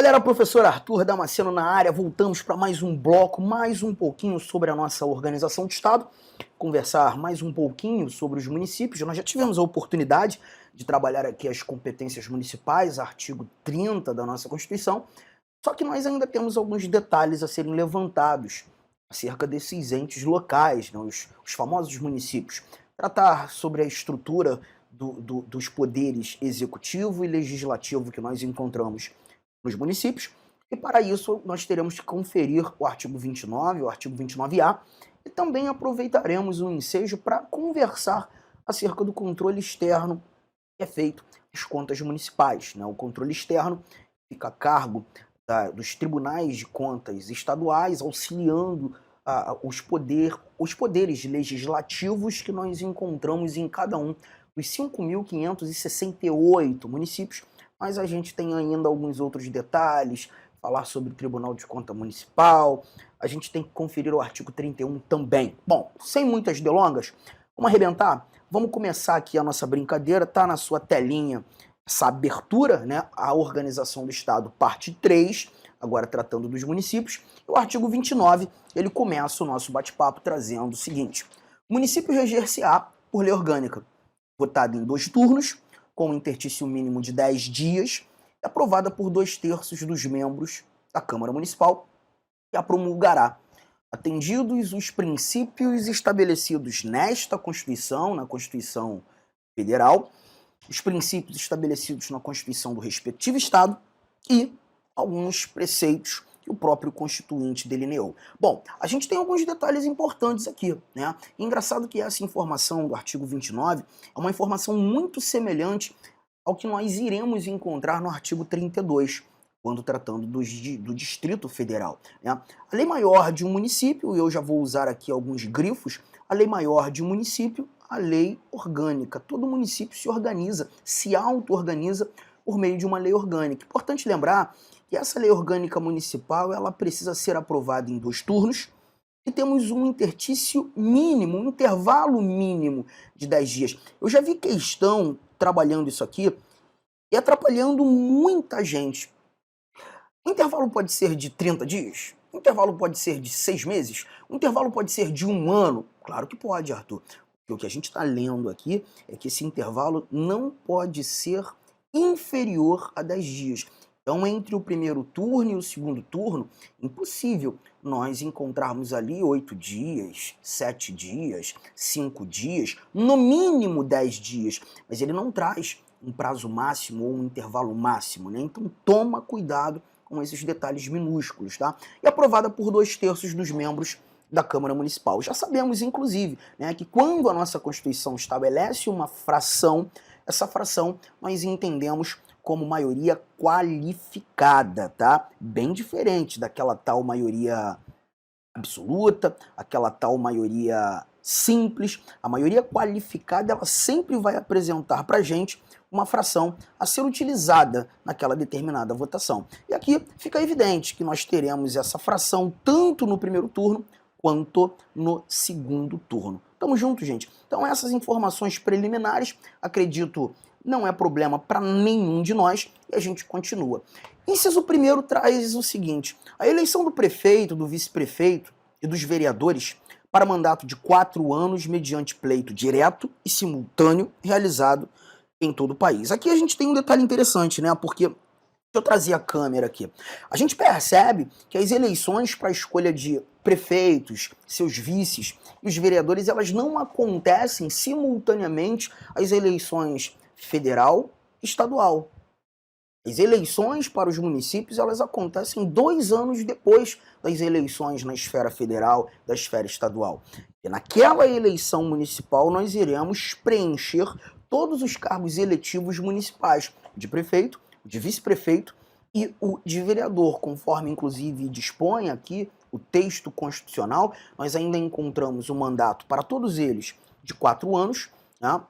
galera, professor Arthur Damasceno na área, voltamos para mais um bloco, mais um pouquinho sobre a nossa organização do Estado, conversar mais um pouquinho sobre os municípios. Nós já tivemos a oportunidade de trabalhar aqui as competências municipais, artigo 30 da nossa Constituição, só que nós ainda temos alguns detalhes a serem levantados acerca desses entes locais, né, os famosos municípios. Tratar sobre a estrutura dos poderes executivo e legislativo que nós encontramos nos municípios, e para isso nós teremos que conferir o artigo 29, o artigo 29A, e também aproveitaremos o ensejo para conversar acerca do controle externo que é feito às contas municipais, né? O controle externo fica a cargo dos tribunais de contas estaduais, auxiliando os poderes legislativos que nós encontramos em cada um dos 5.568 municípios, mas a gente tem ainda alguns outros detalhes, falar sobre o Tribunal de Conta Municipal, a gente tem que conferir o artigo 31 também. Bom, sem muitas delongas, vamos arrebentar? Vamos começar aqui a nossa brincadeira, tá na sua telinha essa abertura, né? A Organização do Estado, parte 3, agora tratando dos municípios. O artigo 29, ele começa o nosso bate-papo trazendo o seguinte: o município reger-se-á por lei orgânica, votada em 2 turnos, com um interstício mínimo de 10 dias, e aprovada por 2/3 dos membros da Câmara Municipal, que a promulgará, atendidos os princípios estabelecidos nesta Constituição, na Constituição Federal, os princípios estabelecidos na Constituição do respectivo Estado e alguns preceitos que o próprio Constituinte delineou. Bom, a gente tem alguns detalhes importantes aqui, né? E engraçado que essa informação do artigo 29 é uma informação muito semelhante ao que nós iremos encontrar no artigo 32, quando tratando do Distrito Federal, né? A lei maior de um município, e eu já vou usar aqui alguns grifos, a lei maior de um município, a lei orgânica. Todo município se organiza, se auto-organiza por meio de uma lei orgânica. Importante lembrar que essa lei orgânica municipal ela precisa ser aprovada em 2 turnos e temos um interstício mínimo, um intervalo mínimo de 10 dias. Eu já vi questão trabalhando isso aqui e atrapalhando muita gente. O intervalo pode ser de 30 dias? O intervalo pode ser de 6 meses? O intervalo pode ser de 1 ano? Claro que pode, Arthur. Porque o que a gente está lendo aqui é que esse intervalo não pode ser inferior a 10 dias. Então, entre o primeiro turno e o segundo turno, impossível nós encontrarmos ali 8 dias, 7 dias, 5 dias, no mínimo 10 dias. Mas ele não traz um prazo máximo ou um intervalo máximo, né? Então, toma cuidado com esses detalhes minúsculos, tá? E aprovada por 2/3 dos membros da Câmara Municipal. Já sabemos, inclusive, né, que quando a nossa Constituição estabelece uma fração, essa fração nós entendemos como maioria qualificada, tá? Bem diferente daquela tal maioria absoluta, aquela tal maioria simples. A maioria qualificada, ela sempre vai apresentar pra gente uma fração a ser utilizada naquela determinada votação. E aqui fica evidente que nós teremos essa fração tanto no primeiro turno quanto no segundo turno. Tamo junto, gente? Então essas informações preliminares, acredito, não é problema para nenhum de nós e a gente continua. Inciso 1º traz o seguinte: a eleição do prefeito, do vice-prefeito e dos vereadores para mandato de 4 anos mediante pleito direto e simultâneo realizado em todo o país. Aqui a gente tem um detalhe interessante, né? Porque deixa eu trazer a câmera aqui. A gente percebe que as eleições para a escolha de prefeitos, seus vices e os vereadores, elas não acontecem simultaneamente às eleições federal e estadual. As eleições para os municípios, elas acontecem 2 anos depois das eleições na esfera federal, da esfera estadual. E naquela eleição municipal nós iremos preencher todos os cargos eletivos municipais, de prefeito, de vice-prefeito e o de vereador, conforme inclusive dispõe aqui o texto constitucional. Nós ainda encontramos o mandato para todos eles de 4 anos, né?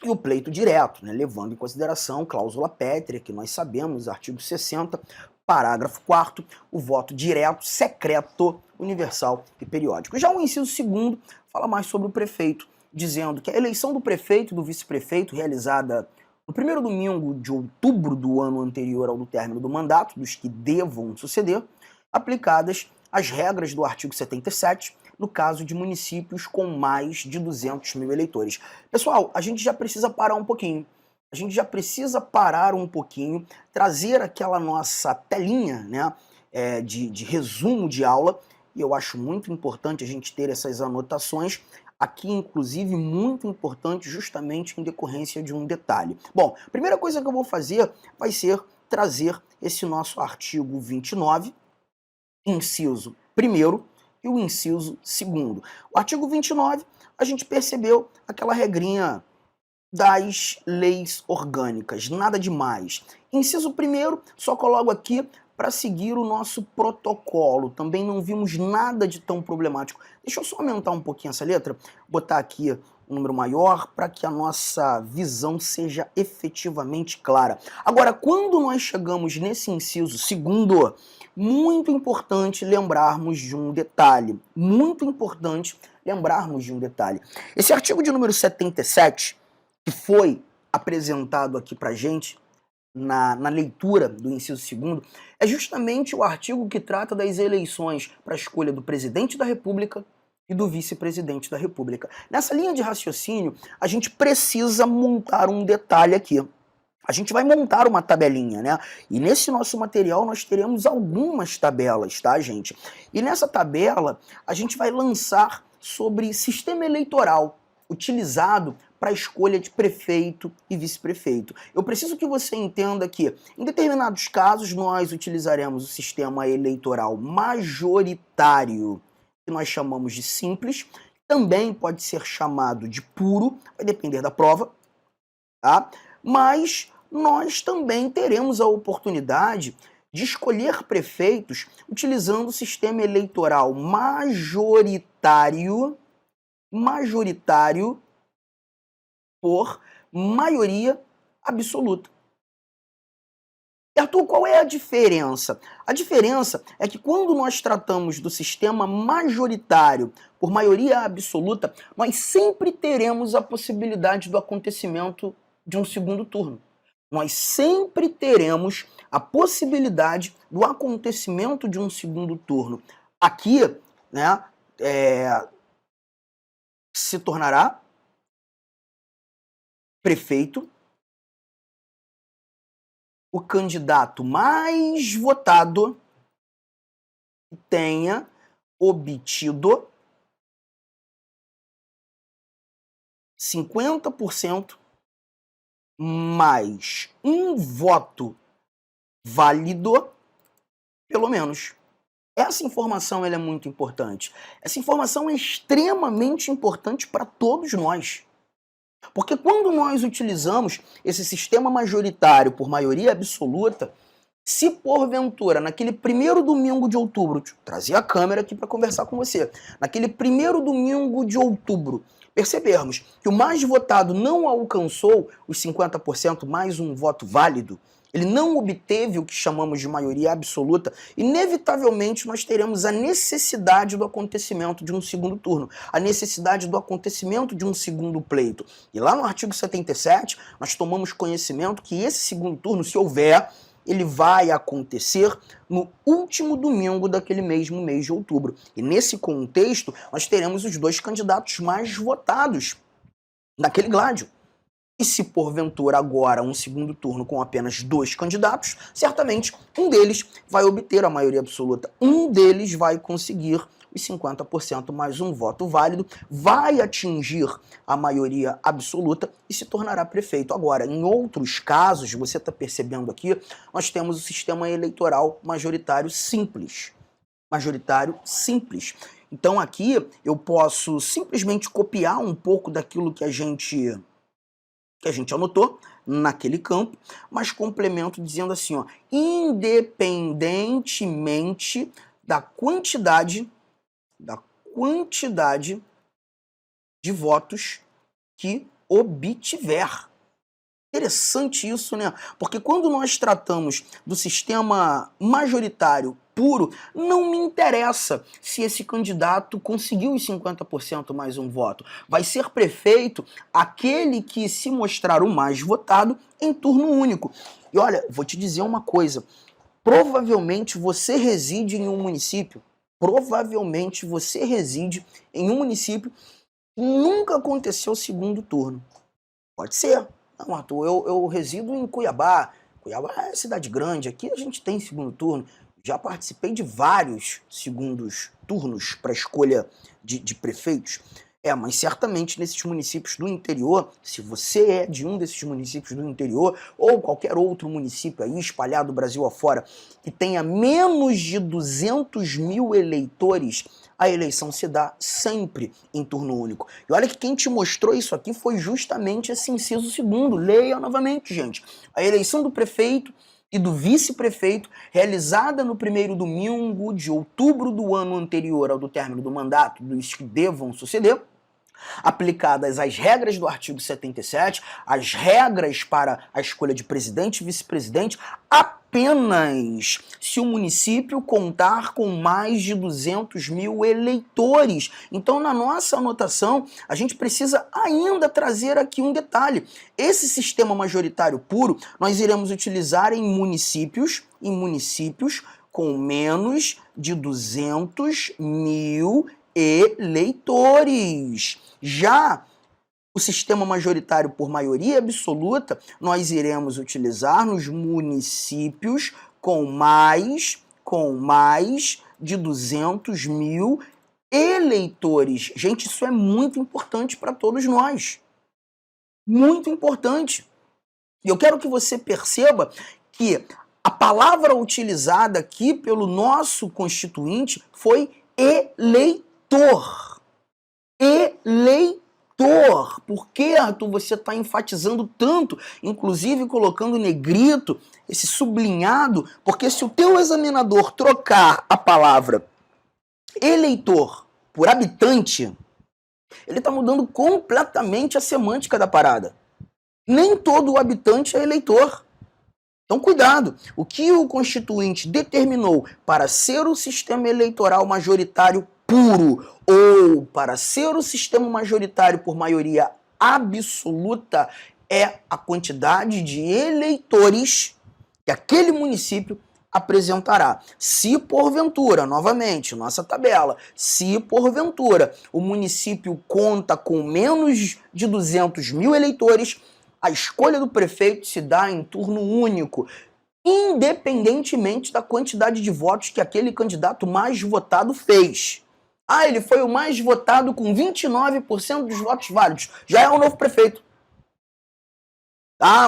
E o pleito direto, né, levando em consideração cláusula pétrea, que nós sabemos, artigo 60, parágrafo 4º, o voto direto, secreto, universal e periódico. Já o inciso 2º fala mais sobre o prefeito, dizendo que a eleição do prefeito e do vice-prefeito, realizada No primeiro domingo de outubro do ano anterior ao do término do mandato, dos que devam suceder, aplicadas as regras do artigo 77, no caso de municípios com mais de 200 mil eleitores. Pessoal, a gente já precisa parar um pouquinho. A gente já precisa parar um pouquinho, trazer aquela nossa telinha, né, de resumo de aula, e eu acho muito importante a gente ter essas anotações, aqui inclusive muito importante justamente em decorrência de um detalhe. Bom, a primeira coisa que eu vou fazer vai ser trazer esse nosso artigo 29, inciso 1º e o inciso 2º. O artigo 29, a gente percebeu aquela regrinha das leis orgânicas, nada demais. Inciso 1º, só coloco aqui para seguir o nosso protocolo. Também não vimos nada de tão problemático. Deixa eu só aumentar um pouquinho essa letra, botar aqui um número maior para que a nossa visão seja efetivamente clara. Agora, quando nós chegamos nesse inciso 2º, muito importante lembrarmos de um detalhe. Muito importante lembrarmos de um detalhe. Esse artigo de número 77, que foi apresentado aqui para gente na leitura do inciso 2º, é justamente o artigo que trata das eleições para a escolha do presidente da República e do vice-presidente da República. Nessa linha de raciocínio, a gente precisa montar um detalhe aqui. A gente vai montar uma tabelinha, né? E nesse nosso material nós teremos algumas tabelas, tá, gente? E nessa tabela a gente vai lançar sobre sistema eleitoral utilizado para a escolha de prefeito e vice-prefeito. Eu preciso que você entenda que, em determinados casos, nós utilizaremos o sistema eleitoral majoritário, que nós chamamos de simples, também pode ser chamado de puro, vai depender da prova, tá? Mas nós também teremos a oportunidade de escolher prefeitos utilizando o sistema eleitoral majoritário por maioria absoluta. E Arthur, qual é a diferença? A diferença é que quando nós tratamos do sistema majoritário por maioria absoluta, nós sempre teremos a possibilidade do acontecimento de um segundo turno. Nós sempre teremos a possibilidade do acontecimento de um segundo turno. Aqui, né, se tornará prefeito o candidato mais votado que tenha obtido 50% mais um voto válido, pelo menos. Essa informação ela é muito importante. Essa informação é extremamente importante para todos nós. Porque quando nós utilizamos esse sistema majoritário por maioria absoluta, se porventura, naquele primeiro domingo de outubro, trazer a câmera aqui para conversar com você, naquele primeiro domingo de outubro, percebermos que o mais votado não alcançou os 50% mais um voto válido, ele não obteve o que chamamos de maioria absoluta, inevitavelmente nós teremos a necessidade do acontecimento de um segundo turno, a necessidade do acontecimento de um segundo pleito. E lá no artigo 77, nós tomamos conhecimento que esse segundo turno, se houver, ele vai acontecer no último domingo daquele mesmo mês de outubro. E nesse contexto, nós teremos os dois candidatos mais votados naquele gládio. E se porventura agora um segundo turno com apenas 2 candidatos, certamente um deles vai obter a maioria absoluta. Um deles vai conseguir os 50% mais um voto válido, vai atingir a maioria absoluta e se tornará prefeito. Agora, em outros casos, você está percebendo aqui, nós temos o sistema eleitoral majoritário simples. Majoritário simples. Então aqui eu posso simplesmente copiar um pouco daquilo que a gente anotou naquele campo, mas complemento dizendo assim, ó, independentemente da quantidade de votos que obtiver. Interessante isso, né? Porque quando nós tratamos do sistema majoritário puro, não me interessa se esse candidato conseguiu os 50% mais um voto. Vai ser prefeito aquele que se mostrar o mais votado em turno único. E olha, vou te dizer uma coisa, provavelmente você reside em um município, que nunca aconteceu o segundo turno. Pode ser. Não, Arthur, eu resido em Cuiabá. Cuiabá é cidade grande, aqui a gente tem segundo turno. Já participei de vários segundos turnos para escolha de prefeitos. Mas certamente nesses municípios do interior, se você é de um desses municípios do interior, ou qualquer outro município aí espalhado Brasil afora, que tenha menos de 200 mil eleitores, a eleição se dá sempre em turno único. E olha que quem te mostrou isso aqui foi justamente esse inciso segundo. Leia novamente, gente. A eleição do prefeito e do vice-prefeito, realizada no primeiro domingo de outubro do ano anterior ao do término do mandato dos que devam suceder, aplicadas as regras do artigo 77, as regras para a escolha de presidente e vice-presidente, apenas se o município contar com mais de 200 mil eleitores. Então, na nossa anotação, a gente precisa ainda trazer aqui um detalhe. Esse sistema majoritário puro, nós iremos utilizar em municípios com menos de 200 mil eleitores. Já o sistema majoritário por maioria absoluta, nós iremos utilizar nos municípios com mais de 200 mil eleitores. Gente, isso é muito importante para todos nós. Muito importante. E eu quero que você perceba que a palavra utilizada aqui pelo nosso constituinte foi eleitor. Eleitor. Por que, Arthur, você está enfatizando tanto, inclusive colocando negrito, esse sublinhado? Porque se o teu examinador trocar a palavra eleitor por habitante, ele está mudando completamente a semântica da parada. Nem todo habitante é eleitor. Então, cuidado. O que o Constituinte determinou para ser o sistema eleitoral majoritário puro ou para ser o sistema majoritário por maioria absoluta é a quantidade de eleitores que aquele município apresentará. Se porventura, novamente, nossa tabela, se porventura o município conta com menos de 200 mil eleitores, a escolha do prefeito se dá em turno único, independentemente da quantidade de votos que aquele candidato mais votado fez. Ele foi o mais votado com 29% dos votos válidos. Já é o novo prefeito.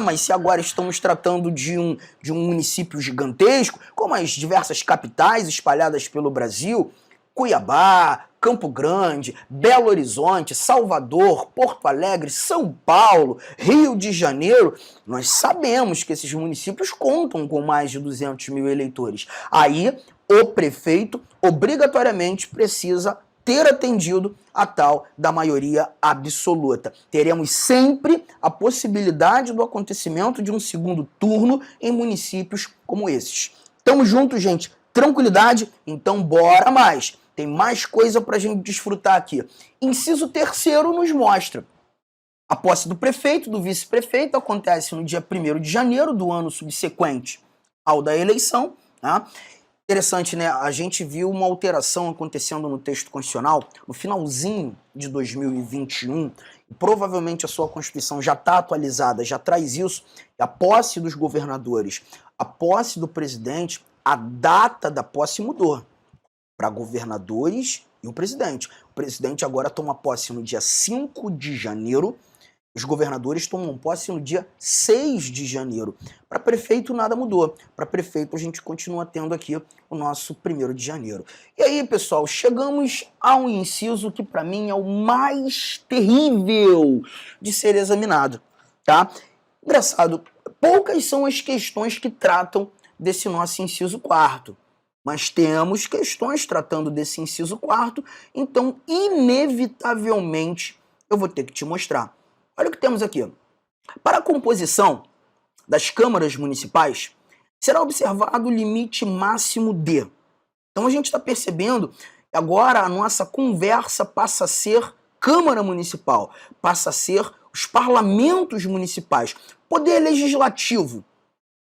Mas se agora estamos tratando de um município gigantesco, como as diversas capitais espalhadas pelo Brasil, Cuiabá, Campo Grande, Belo Horizonte, Salvador, Porto Alegre, São Paulo, Rio de Janeiro, nós sabemos que esses municípios contam com mais de 200 mil eleitores. Aí, o prefeito obrigatoriamente precisa ter atendido a tal da maioria absoluta. Teremos sempre a possibilidade do acontecimento de um segundo turno em municípios como esses. Tamo junto, gente. Tranquilidade? Então bora mais. Tem mais coisa para a gente desfrutar aqui. Inciso 3º nos mostra. A posse do prefeito, do vice-prefeito, acontece no dia 1º de janeiro do ano subsequente ao da eleição. Tá? Interessante, né? A gente viu uma alteração acontecendo no texto constitucional no finalzinho de 2021. E provavelmente a sua Constituição já está atualizada, já traz isso. A posse dos governadores, a posse do presidente, a data da posse mudou para governadores e o presidente. O presidente agora toma posse no dia 5 de janeiro, os governadores tomam posse no dia 6 de janeiro. Para prefeito nada mudou. Para prefeito a gente continua tendo aqui o nosso 1º de janeiro. E aí, pessoal, chegamos a um inciso que para mim é o mais terrível de ser examinado, tá? Engraçado, poucas são as questões que tratam desse nosso inciso 4º. Mas temos questões tratando desse inciso 4º, então, inevitavelmente, eu vou ter que te mostrar. Olha o que temos aqui. Para a composição das câmaras municipais, será observado o limite máximo de Então a gente está percebendo que agora a nossa conversa passa a ser Câmara Municipal, passa a ser os parlamentos municipais, poder legislativo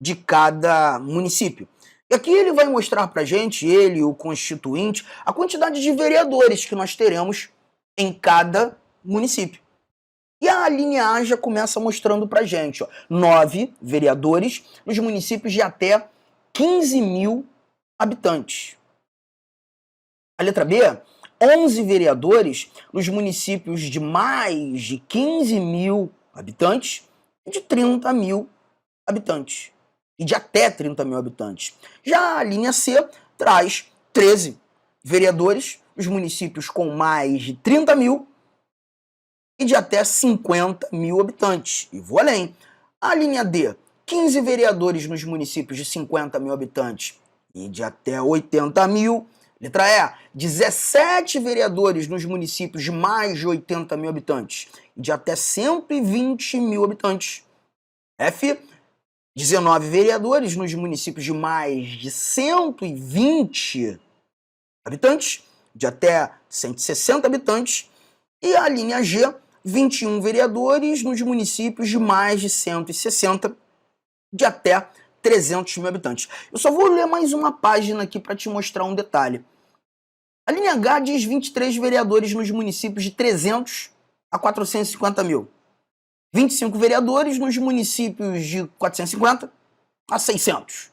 de cada município. E aqui ele vai mostrar para a gente, ele, o constituinte, a quantidade de vereadores que nós teremos em cada município. E a linha A já começa mostrando para a gente, ó, 9 vereadores nos municípios de até 15 mil habitantes. A letra B, 11 vereadores nos municípios de mais de 15 mil habitantes e de 30 mil habitantes. E de até 30 mil habitantes. Já a linha C traz 13 vereadores nos municípios com mais de 30 mil e de até 50 mil habitantes. E vou além. A linha D, 15 vereadores nos municípios de 50 mil habitantes e de até 80 mil. Letra E, 17 vereadores nos municípios de mais de 80 mil habitantes e de até 120 mil habitantes. F, 19 vereadores nos municípios de mais de 120 habitantes, de até 160 habitantes. E a linha G, 21 vereadores nos municípios de mais de 160, de até 300 mil habitantes. Eu só vou ler mais uma página aqui para te mostrar um detalhe. A linha H diz 23 vereadores nos municípios de 300 a 450 mil. 25 vereadores nos municípios de 450 a 600.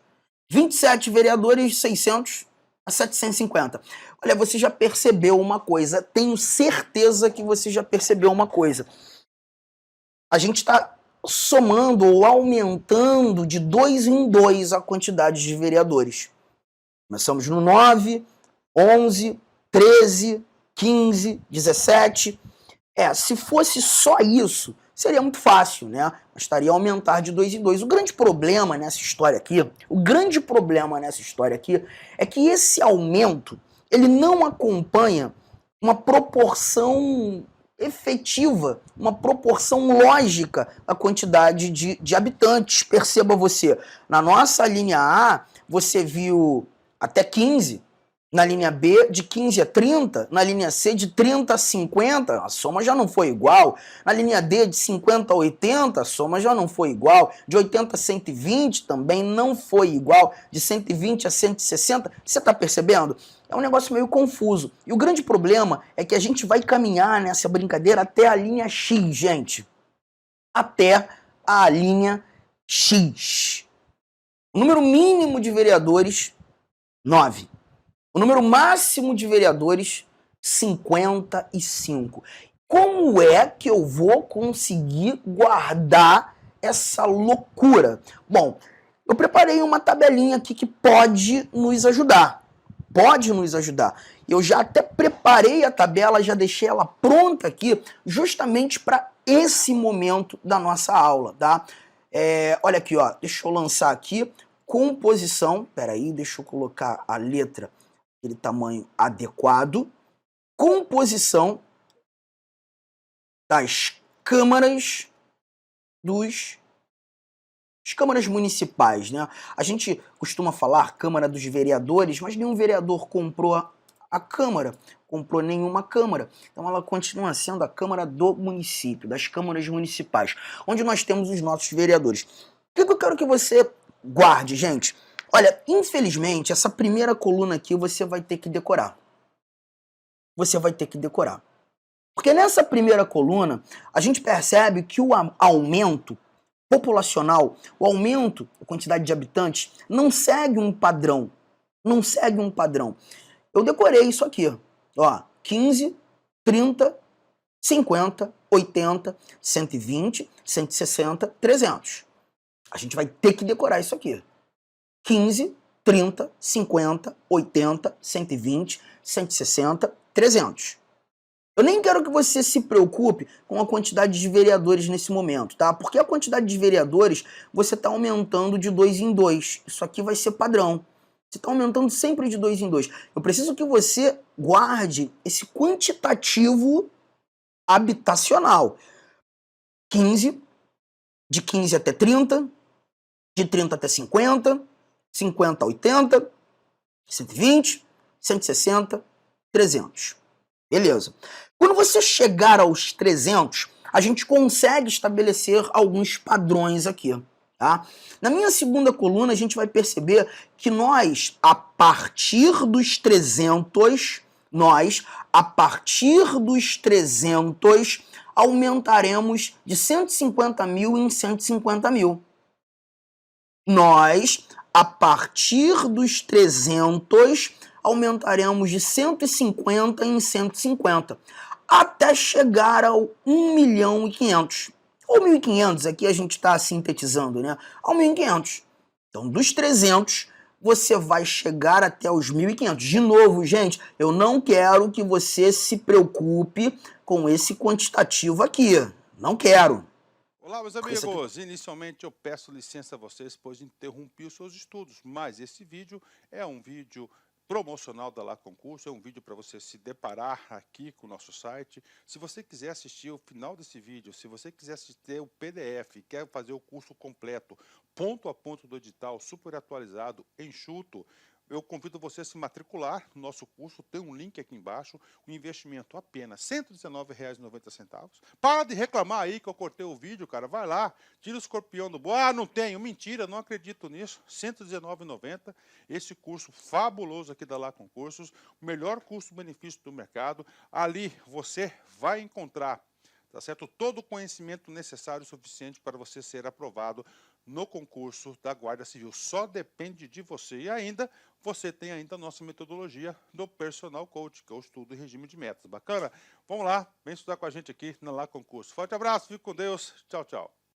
27 vereadores de 600 a 750. Olha, você já percebeu uma coisa. Tenho certeza que você já percebeu uma coisa. A gente está somando ou aumentando de 2 em 2 a quantidade de vereadores. Começamos no 9, 11, 13, 15, 17. Se fosse só isso, seria muito fácil, né? Bastaria aumentar de 2 em 2. O grande problema nessa história aqui, é que esse aumento, ele não acompanha uma proporção efetiva, uma proporção lógica à quantidade de habitantes. Perceba você, na nossa linha A, você viu até 15, na linha B de 15 a 30, na linha C de 30 a 50, a soma já não foi igual. Na linha D de 50 a 80, a soma já não foi igual. De 80 a 120 também não foi igual. De 120 a 160, você está percebendo? É um negócio meio confuso. E o grande problema é que a gente vai caminhar nessa brincadeira até a linha X, gente. Até a linha X. O número mínimo de vereadores, 9. O número máximo de vereadores, 55. Como é que eu vou conseguir guardar essa loucura? Bom, eu preparei uma tabelinha aqui que pode nos ajudar. Eu já até preparei a tabela, já deixei ela pronta aqui, justamente para esse momento da nossa aula, tá? Olha aqui, ó, deixa eu lançar aqui, composição, peraí, deixa eu colocar a letra aquele tamanho adequado, composição das câmaras as câmaras municipais, né? A gente costuma falar Câmara dos Vereadores, mas nenhum vereador comprou a Câmara, comprou nenhuma Câmara. Então ela continua sendo a Câmara do município, das câmaras municipais, onde nós temos os nossos vereadores. O que eu quero que você guarde, gente? Olha, infelizmente, essa primeira coluna aqui você vai ter que decorar. Porque nessa primeira coluna, a gente percebe que o aumento populacional, o aumento da quantidade de habitantes, não segue um padrão. Eu decorei isso aqui, ó, 15, 30, 50, 80, 120, 160, 300. A gente vai ter que decorar isso aqui. 15, 30, 50, 80, 120, 160, 300. Eu nem quero que você se preocupe com a quantidade de vereadores nesse momento, tá? Porque a quantidade de vereadores você está aumentando de 2 em 2. Isso aqui vai ser padrão. Você está aumentando sempre de 2 em 2. Eu preciso que você guarde esse quantitativo habitacional. 15, de 15 até 30, de 30 até 50, 50 a 80, 120, 160, 300. Beleza. Quando você chegar aos 300, a gente consegue estabelecer alguns padrões aqui. Tá? Na minha segunda coluna, a gente vai perceber que nós, a partir dos 300, aumentaremos de 150 mil em 150 mil. Nós, a partir dos 300, aumentaremos de 150 em 150, até chegar ao 1.500.000. Ou 1.500, aqui a gente está sintetizando, né? Ao 1.500. Então, dos 300, você vai chegar até os 1.500. De novo, gente, eu não quero que você se preocupe com esse quantitativo aqui. Não quero. Olá, meus amigos! Inicialmente eu peço licença a vocês, pois interrompi os seus estudos, mas esse vídeo é um vídeo promocional da Lá Concurso, é um vídeo para você se deparar aqui com o nosso site. Se você quiser assistir o final desse vídeo, se você quiser assistir o PDF, quer fazer o curso completo, ponto a ponto do edital, super atualizado, enxuto, eu convido você a se matricular no nosso curso, tem um link aqui embaixo, o investimento apenas R$ 119,90. Para de reclamar aí que eu cortei o vídeo, cara, vai lá, tira o escorpião do bolso. Ah, não tenho, mentira, não acredito nisso, R$ 119,90, esse curso fabuloso aqui da Lá Concursos, o melhor custo-benefício do mercado, ali você vai encontrar, tá certo? Todo o conhecimento necessário e suficiente para você ser aprovado no concurso da Guarda Civil. Só depende de você. E ainda, você tem ainda a nossa metodologia do Personal Coach, que é o estudo e regime de metas. Bacana? Vamos lá, vem estudar com a gente aqui na Lá Concurso. Forte abraço, fique com Deus. Tchau, tchau.